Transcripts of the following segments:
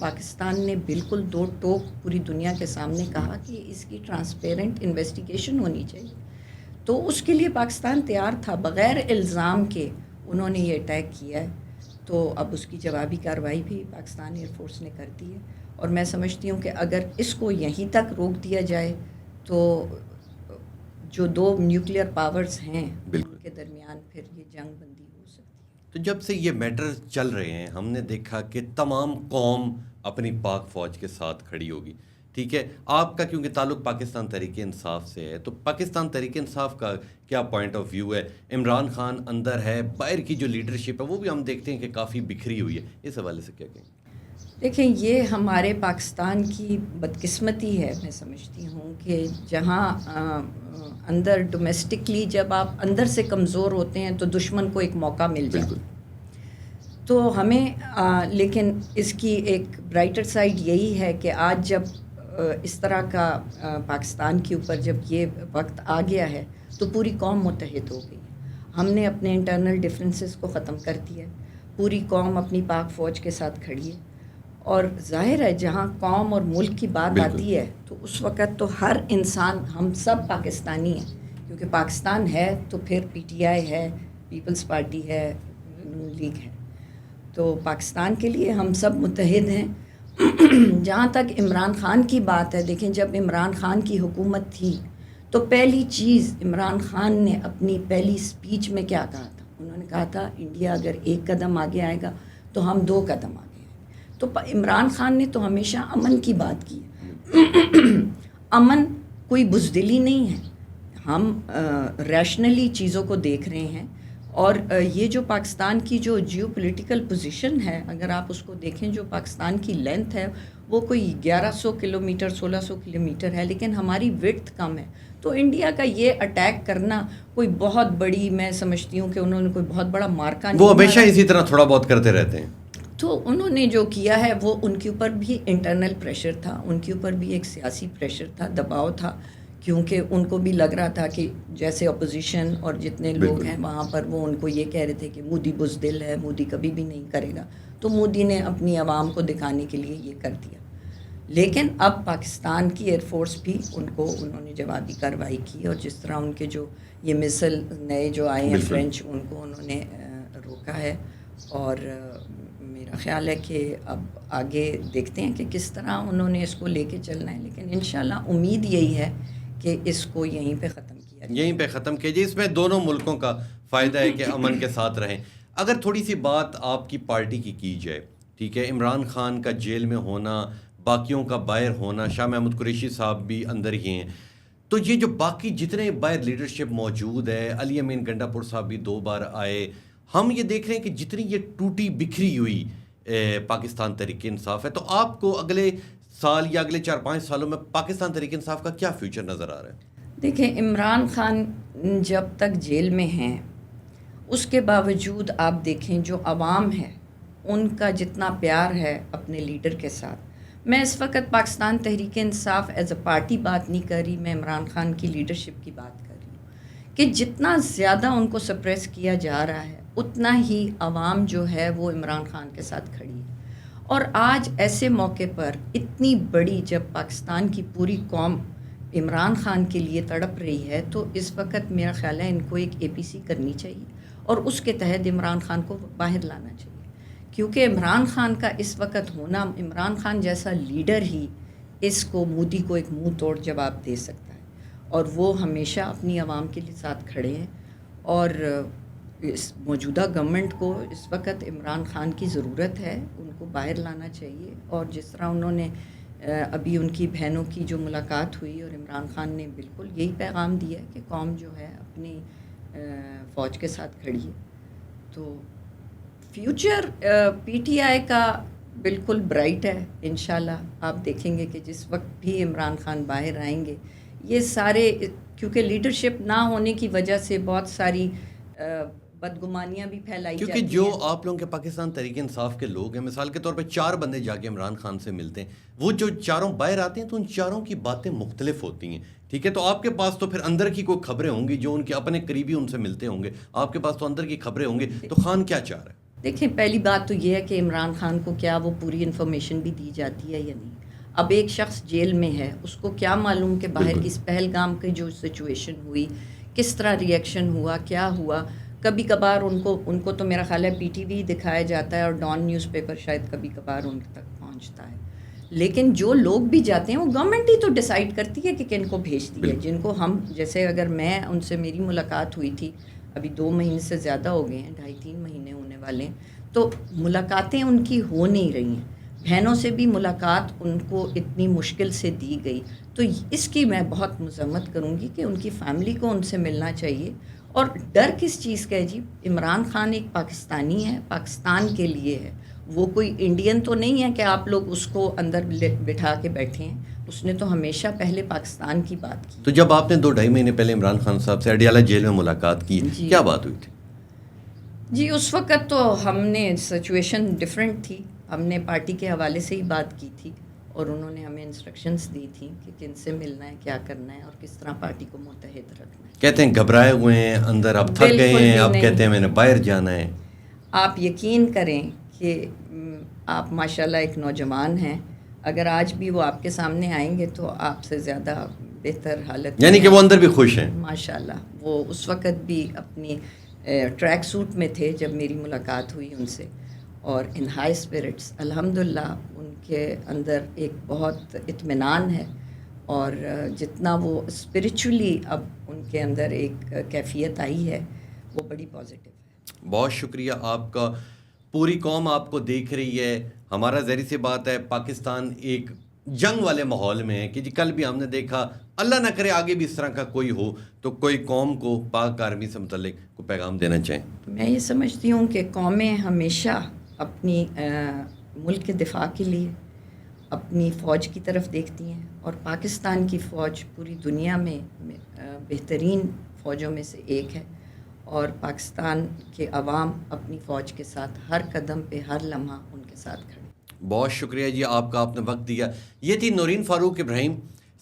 پاکستان نے بالکل دو ٹوک پوری دنیا کے سامنے کہا کہ اس کی ٹرانسپیرنٹ انویسٹیگیشن ہونی چاہیے. تو اس کے لیے پاکستان تیار تھا. بغیر الزام کے انہوں نے یہ اٹیک کیا ہے. تو اب اس کی جوابی کارروائی بھی پاکستان ایئر فورس نے کر دی ہے. اور میں سمجھتی ہوں کہ اگر اس کو یہیں تک روک دیا جائے تو جو دو نیوکلیئر پاورز ہیں ان کے درمیان پھر یہ جنگ بندی ہو سکتی ہے. تو جب سے یہ میٹر چل رہے ہیں ہم نے دیکھا کہ تمام قوم اپنی پاک فوج کے ساتھ کھڑی ہوگی. ٹھیک ہے، آپ کا کیونکہ تعلق پاکستان تحریک انصاف سے ہے، تو پاکستان تحریک انصاف کا کیا پوائنٹ آف ویو ہے؟ عمران خان اندر ہے، باہر کی جو لیڈرشپ ہے وہ بھی ہم دیکھتے ہیں کہ کافی بکھری ہوئی ہے. اس حوالے سے کیا کہیں؟ دیکھیں، یہ ہمارے پاکستان کی بدقسمتی ہے. میں سمجھتی ہوں کہ جہاں اندر ڈومیسٹکلی جب آپ اندر سے کمزور ہوتے ہیں تو دشمن کو ایک موقع مل جاتا ہے. تو ہمیں لیکن اس کی ایک برائٹر سائڈ یہی ہے کہ آج جب اس طرح کا پاکستان کے اوپر جب یہ وقت آ گیا ہے تو پوری قوم متحد ہو گئی. ہم نے اپنے انٹرنل ڈفرینسز کو ختم کر دیا ہے. پوری قوم اپنی پاک فوج کے ساتھ کھڑی ہے. اور ظاہر ہے جہاں قوم اور ملک کی بات آتی ہے تو اس وقت تو ہر انسان، ہم سب پاکستانی ہیں، کیونکہ پاکستان ہے تو پھر پی ٹی آئی ہے، پیپلز پارٹی ہے، نون لیگ ہے. تو پاکستان کے لیے ہم سب متحد ہیں. جہاں تک عمران خان کی بات ہے، دیکھیں جب عمران خان کی حکومت تھی تو پہلی چیز عمران خان نے اپنی پہلی سپیچ میں کیا کہا تھا؟ انہوں نے کہا تھا انڈیا اگر ایک قدم آگے آئے گا تو ہم 2 قدم آگے. تو عمران خان نے تو ہمیشہ امن کی بات کی ہے. امن کوئی بزدلی نہیں ہے. ہم ریشنلی چیزوں کو دیکھ رہے ہیں. اور یہ جو پاکستان کی جو جیو پولیٹیکل پوزیشن ہے، اگر آپ اس کو دیکھیں، جو پاکستان کی لینتھ ہے وہ کوئی 1100 کلومیٹر 1600 کلومیٹر ہے، لیکن ہماری وڈتھ کم ہے. تو انڈیا کا یہ اٹیک کرنا کوئی بہت بڑی، میں سمجھتی ہوں کہ انہوں نے کوئی بہت بڑا مارکا نہیں. وہ ہمیشہ اسی طرح تھوڑا بہت کرتے رہتے ہیں. تو انہوں نے جو کیا ہے وہ ان کے اوپر بھی انٹرنل پریشر تھا، ان کے اوپر بھی ایک سیاسی پریشر تھا، دباؤ تھا، کیونکہ ان کو بھی لگ رہا تھا کہ جیسے اپوزیشن اور جتنے لوگ ہیں وہاں پر وہ ان کو یہ کہہ رہے تھے کہ مودی بزدل ہے، مودی کبھی بھی نہیں کرے گا. تو مودی نے اپنی عوام کو دکھانے کے لیے یہ کر دیا. لیکن اب پاکستان کی ایئر فورس بھی انہوں نے جوابی کارروائی کی، اور جس طرح ان کے جو یہ مثل نئے جو آئے ہیں فرینچ، ان کو انہوں نے روکا ہے. اور میرا خیال ہے کہ اب آگے دیکھتے ہیں کہ کس طرح انہوں نے اس کو لے کے چلنا ہے. لیکن انشاءاللہ امید یہی ہے کہ اس کو یہیں پہ ختم کیا جائے. یہیں پہ ختم کیجیے. اس میں دونوں ملکوں کا فائدہ ہے کہ امن کے ساتھ رہیں. اگر تھوڑی سی بات آپ کی پارٹی کی جائے، ٹھیک ہے، عمران خان کا جیل میں ہونا، باقیوں کا باہر ہونا، شاہ محمود قریشی صاحب بھی اندر ہی ہیں، تو یہ جو باقی جتنے باہر لیڈرشپ موجود ہے، علی امین گنڈا پور صاحب بھی 2 بار آئے، ہم یہ دیکھ رہے ہیں کہ جتنی یہ ٹوٹی بکھری ہوئی پاکستان تحریک انصاف ہے، تو آپ کو اگلے سال یا اگلے 4-5 سالوں میں پاکستان تحریک انصاف کا کیا فیوچر نظر آ رہا ہے؟ دیکھیں، عمران خان جب تک جیل میں ہیں اس کے باوجود آپ دیکھیں جو عوام ہے ان کا جتنا پیار ہے اپنے لیڈر کے ساتھ. میں اس وقت Pakistan Tehreek Insaf as a party بات نہیں کر رہی، میں عمران خان کی لیڈرشپ کی بات کر رہی ہوں کہ جتنا زیادہ ان کو سپریس کیا جا رہا ہے اتنا ہی عوام جو ہے وہ عمران خان کے ساتھ کھڑی ہے. اور آج ایسے موقع پر اتنی بڑی جب پاکستان کی پوری قوم عمران خان کے لیے تڑپ رہی ہے تو اس وقت میرا خیال ہے ان کو ایک APC کرنی چاہیے اور اس کے تحت عمران خان کو باہر لانا چاہیے. کیونکہ عمران خان کا اس وقت ہونا، عمران خان جیسا لیڈر ہی اس کو مودی کو ایک منہ توڑ جواب دے سکتا ہے، اور وہ ہمیشہ اپنی عوام کے لیے ساتھ کھڑے ہیں. اور اس موجودہ گورنمنٹ کو اس وقت عمران خان کی ضرورت ہے، ان کو باہر لانا چاہیے. اور جس طرح انہوں نے ابھی ان کی بہنوں کی جو ملاقات ہوئی اور عمران خان نے بالکل یہی پیغام دیا ہے کہ قوم جو ہے اپنی فوج کے ساتھ کھڑی ہے. تو فیوچر PTI کا بالکل برائٹ ہے. انشاءاللہ آپ دیکھیں گے کہ جس وقت بھی عمران خان باہر آئیں گے، یہ سارے، کیونکہ لیڈرشپ نہ ہونے کی وجہ سے بہت ساری بدگمانیاں بھی پھیلائی جاتی ہیں. کیونکہ جو آپ لوگوں کے پاکستان تحریک انصاف کے لوگ ہیں، مثال کے طور پہ 4 بندے جا کے عمران خان سے ملتے ہیں، وہ جو 4 باہر آتے ہیں تو ان 4 کی باتیں مختلف ہوتی ہیں. ٹھیک ہے، تو آپ کے پاس تو پھر اندر کی کوئی خبریں ہوں گی، جو ان کے اپنے قریبی ان سے ملتے ہوں گے، آپ کے پاس تو اندر کی خبریں ہوں گی. تو خان کیا چاہ رہا ہے؟ دیکھیں پہلی بات تو یہ ہے کہ عمران خان کو کیا وہ پوری انفارمیشن بھی دی جاتی ہے یا نہیں. اب ایک شخص جیل میں ہے, اس کو کیا معلوم کہ باہر کی پہلگام کی جو سچویشن ہوئی, کس طرح ریئیکشن ہوا, کیا ہوا. کبھی کبھار ان کو تو میرا خیال ہے پی ٹی وی دکھایا جاتا ہے اور ڈان نیوز پیپر شاید کبھی کبھار ان تک پہنچتا ہے. لیکن جو لوگ بھی جاتے ہیں وہ گورنمنٹ ہی تو ڈیسائیڈ کرتی ہے کہ کن کو بھیجتی ہے. جن کو ہم جیسے اگر میں ان سے میری ملاقات ہوئی تھی, ابھی 2 مہینے سے زیادہ ہو گئے ہیں, 2.5-3 مہینے ہونے والے ہیں, تو ملاقاتیں ان کی ہو نہیں رہی ہیں. بہنوں سے بھی ملاقات ان کو اتنی مشکل سے دی گئی. تو اس کی میں بہت مذمت کروں گی کہ ان کی فیملی کو ان سے ملنا چاہیے. اور ڈر کس چیز کا ہے جی؟ عمران خان ایک پاکستانی ہے, پاکستان کے لیے ہے, وہ کوئی انڈین تو نہیں ہے کہ آپ لوگ اس کو اندر بٹھا کے بیٹھے ہیں. اس نے تو ہمیشہ پہلے پاکستان کی بات کی. تو جب آپ نے 2-2.5 مہینے پہلے عمران خان صاحب سے اڈیالہ جیل میں ملاقات کی, جی کیا بات ہوئی تھی؟ جی اس وقت تو ہم نے سچویشن ڈفرینٹ تھی, ہم نے پارٹی کے حوالے سے ہی بات کی تھی اور انہوں نے ہمیں انسٹرکشنز دی تھیں کہ کن سے ملنا ہے, کیا کرنا ہے اور کس طرح پارٹی کو متحد رکھنا ہے. کہتے ہیں گھبرائے ہوئے ہیں اندر, اب تھک گئے ہیں, اب کہتے ہیں میں نے باہر جانا ہے. آپ یقین کریں کہ آپ ماشاءاللہ ایک نوجوان ہیں, اگر آج بھی وہ آپ کے سامنے آئیں گے تو آپ سے زیادہ بہتر حالت, یعنی کہ وہ اندر بھی خوش ہیں ماشاءاللہ. وہ اس وقت بھی اپنی ٹریک سوٹ میں تھے جب میری ملاقات ہوئی ان سے, اور ان ہائی اسپرٹس. الحمدللہ ان کے اندر ایک بہت اطمینان ہے, اور جتنا وہ اسپرچولی اب ان کے اندر ایک کیفیت آئی ہے وہ بڑی پازیٹیو ہے. بہت شکریہ آپ کا. پوری قوم آپ کو دیکھ رہی ہے. ہمارا ظاہر سی بات ہے پاکستان ایک جنگ والے ماحول میں ہے کہ جی کل بھی ہم نے دیکھا, اللہ نہ کرے آگے بھی اس طرح کا کوئی ہو, تو کوئی قوم کو پاک آرمی سے متعلق کوئی پیغام دینا چاہیں؟ میں یہ سمجھتی ہوں کہ قومیں ہمیشہ اپنی ملک کے دفاع کے لیے اپنی فوج کی طرف دیکھتی ہیں, اور پاکستان کی فوج پوری دنیا میں بہترین فوجوں میں سے ایک ہے, اور پاکستان کے عوام اپنی فوج کے ساتھ ہر قدم پہ ہر لمحہ ان کے ساتھ کھڑے. بہت شکریہ جی آپ کا, آپ نے وقت دیا. یہ تھی نورین فاروق ابراہیم,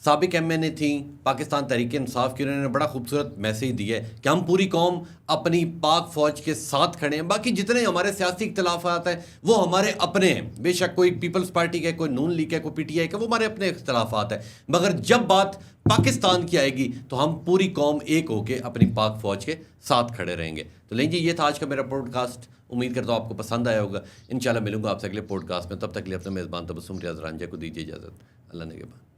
سابق ایم این اے تھیں پاکستان تحریک انصاف کی. انہوں نے بڑا خوبصورت میسیج دیا ہے کہ ہم پوری قوم اپنی پاک فوج کے ساتھ کھڑے ہیں. باقی جتنے ہمارے سیاسی اختلافات ہیں وہ ہمارے اپنے ہیں, بے شک کوئی پیپلز پارٹی کا ہے, کوئی نون لیگ ہے, کوئی پی ٹی آئی کا, وہ ہمارے اپنے اختلافات ہیں, مگر جب بات پاکستان کی آئے گی تو ہم پوری قوم ایک ہو کے اپنی پاک فوج کے ساتھ کھڑے رہیں گے. تو لیں جی, یہ تھا آج کا میرا پوڈ کاسٹ. امید کرتا ہوں آپ کو پسند آیا ہوگا. انشاءاللہ ملوں گا آپ سے اگلے پوڈ کاسٹ میں. تب تک کے لیے اپنے میزبان تبسم ریاض رانجھا کو دیجیے اجازت. اللہ نگہبان.